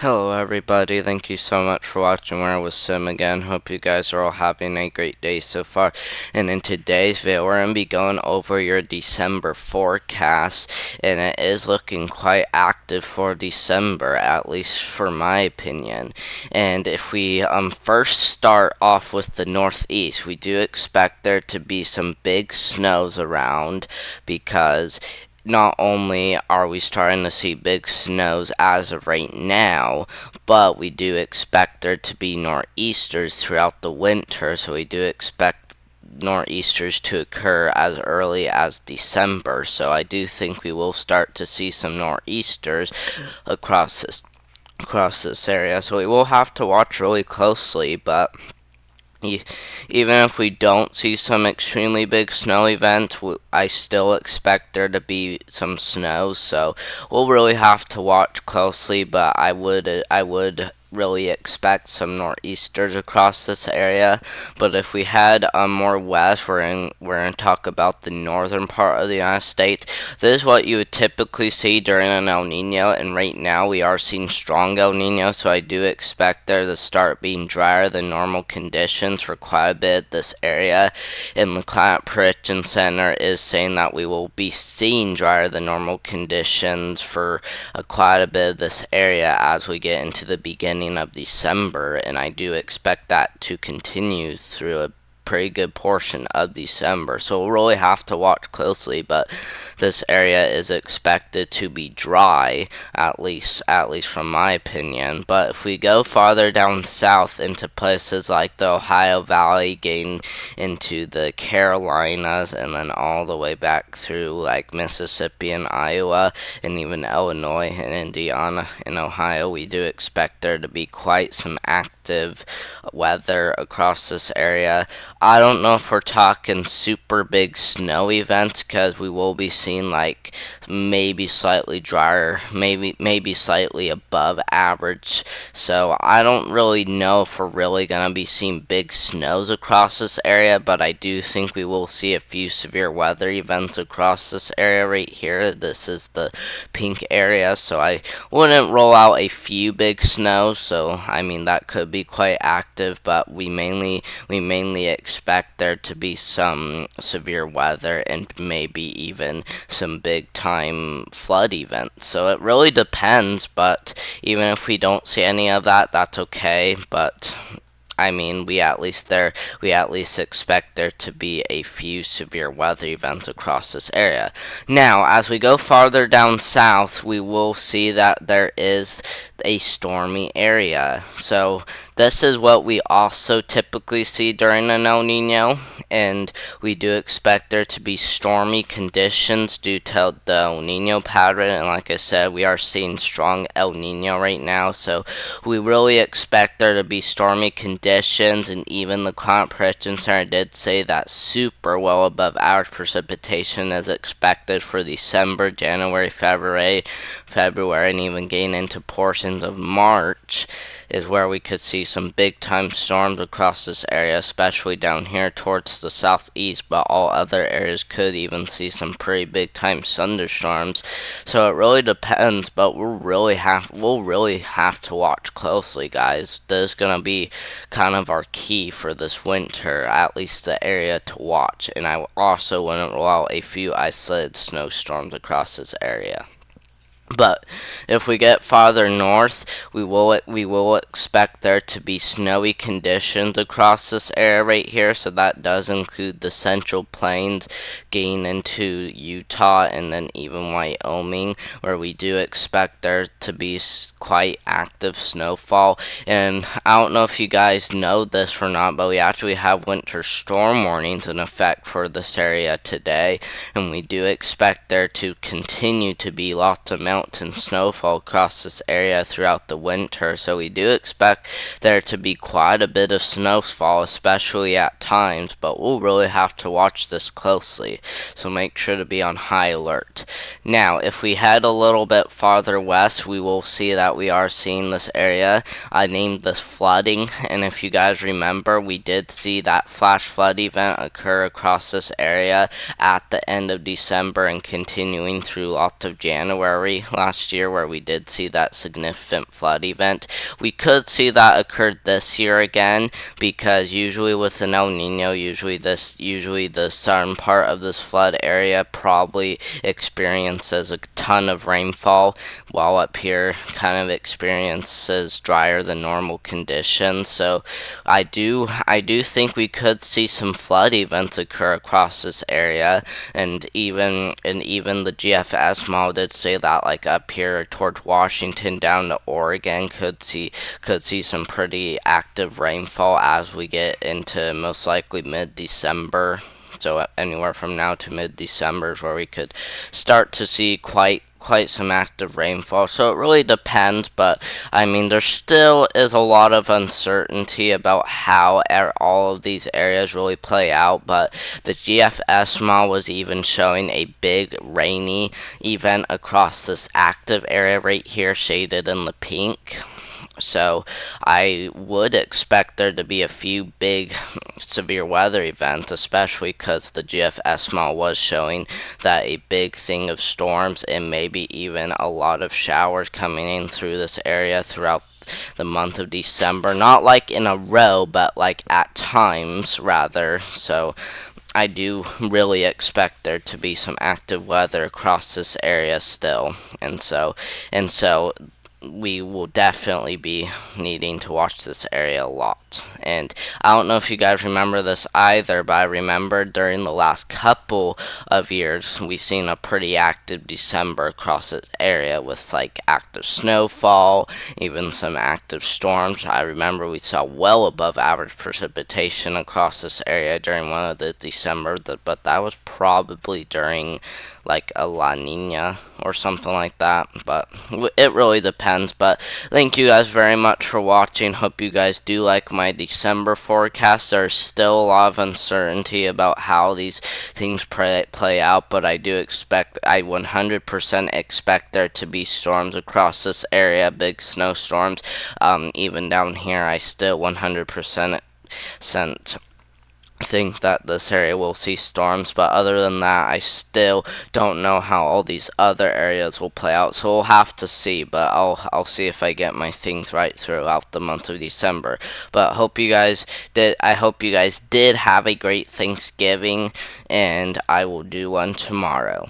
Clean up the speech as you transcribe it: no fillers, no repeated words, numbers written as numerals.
Hello everybody, thank you so much for watching Where with Sim again. Hope you guys are all having a great day so far. And in today's video, we're going to be going over your December forecast. And it is looking quite active for December, at least for my opinion. And if we first start off with the Northeast, we do expect there to be some big snows around because not only are we starting to see big snows as of right now, but we do expect there to be nor'easters throughout the winter, so we do expect nor'easters to occur as early as December. So I do think we will start to see some nor'easters across this area. So we will have to watch really closely, but even if we don't see some extremely big snow event, I still expect there to be some snow, so we'll really have to watch closely, but I would really expect some nor'easters across this area. But if we head more west, we're going to talk about the northern part of the United States. This is what you would typically see during an El Nino, and right now we are seeing strong El Nino, so I do expect there to start being drier than normal conditions for quite a bit of this area. And the Climate Prediction Center is saying that we will be seeing drier than normal conditions for quite a bit of this area as we get into the beginning of December, and I do expect that to continue through a pretty good portion of December. So we'll really have to watch closely, but this area is expected to be dry, at least from my opinion. But if we go farther down south into places like the Ohio Valley, getting into the Carolinas, and then all the way back through like Mississippi and Iowa, and even Illinois and Indiana and Ohio, we do expect there to be quite some active weather across this area. I don't know if we're talking super big snow events, because we will be seeing like maybe slightly drier, maybe slightly above average. So I don't really know if we're really going to be seeing big snows across this area, but I do think we will see a few severe weather events across this area right here. This is the pink area, so I wouldn't roll out a few big snows. So I mean, that could be quite active, but we mainly expect there to be some severe weather and maybe even some big time flood events. So it really depends, but even if we don't see any of that, that's okay. But I mean, we at least expect there to be a few severe weather events across this area. Now, as we go farther down south, we will see that there is a stormy area. So this is what we also typically see during an El Nino, and we do expect there to be stormy conditions due to the El Nino pattern. And like I said, we are seeing strong El Nino right now, so we really expect there to be stormy conditions. And even the Climate Prediction Center did say that super well above average precipitation is expected for December, January, February, and even getting into portions of March is where we could see some big time storms across this area, especially down here towards the southeast, but all other areas could even see some pretty big time thunderstorms. So it really depends, but we'll really have to watch closely, guys. This is gonna be kind of our key for this winter, at least the area to watch. And I also want to roll out a few isolated snowstorms across this area. But if we get farther north, we will expect there to be snowy conditions across this area right here. So that does include the Central Plains, getting into Utah, and then even Wyoming, where we do expect there to be quite active snowfall. And I don't know if you guys know this or not, but we actually have winter storm warnings in effect for this area today, and we do expect there to continue to be lots of mountain snowfall across this area throughout the winter. So we do expect there to be quite a bit of snowfall, especially at times, but we'll really have to watch this closely, so make sure to be on high alert. Now, if we head a little bit farther west, we will see that we are seeing this area. I named this flooding, and if you guys remember, we did see that flash flood event occur across this area at the end of December and continuing through lots of January. last year where we did see that significant flood event. We could see that occurred this year again, because usually with an El Nino, usually the southern part of this flood area probably experiences a ton of rainfall, while up here kind of experiences drier than normal conditions. So I do think we could see some flood events occur across this area, and even the GFS model did say that, like, up here towards Washington down to Oregon could see some pretty active rainfall as we get into most likely mid-December. So anywhere from now to mid-December is where we could start to see quite some active rainfall. So it really depends, but I mean, there still is a lot of uncertainty about how all of these areas really play out. But the GFS model was even showing a big rainy event across this active area right here, shaded in the pink. So I would expect there to be a few big severe weather events, especially because the GFS model was showing that a big thing of storms and maybe even a lot of showers coming in through this area throughout the month of December. Not like in a row, but like at times rather. So I do really expect there to be some active weather across this area still. And so we will definitely be needing to watch this area a lot. And I don't know if you guys remember this either, but I remember during the last couple of years, we've seen a pretty active December across this area with like active snowfall, even some active storms. I remember we saw well above average precipitation across this area during one of the December, but that was probably during like a La Nina or something like that. But it really depends. But thank you guys very much for watching. Hope you guys do like my December forecast. There's still a lot of uncertainty about how these things play out, but I 100% expect there to be storms across this area, big snowstorms. Even down here, I still 100% think that this area will see storms, but other than that, I still don't know how all these other areas will play out, so we'll have to see. But I'll see if I get my things right throughout the month of December. But I hope you guys did have a great Thanksgiving, and I will do one tomorrow.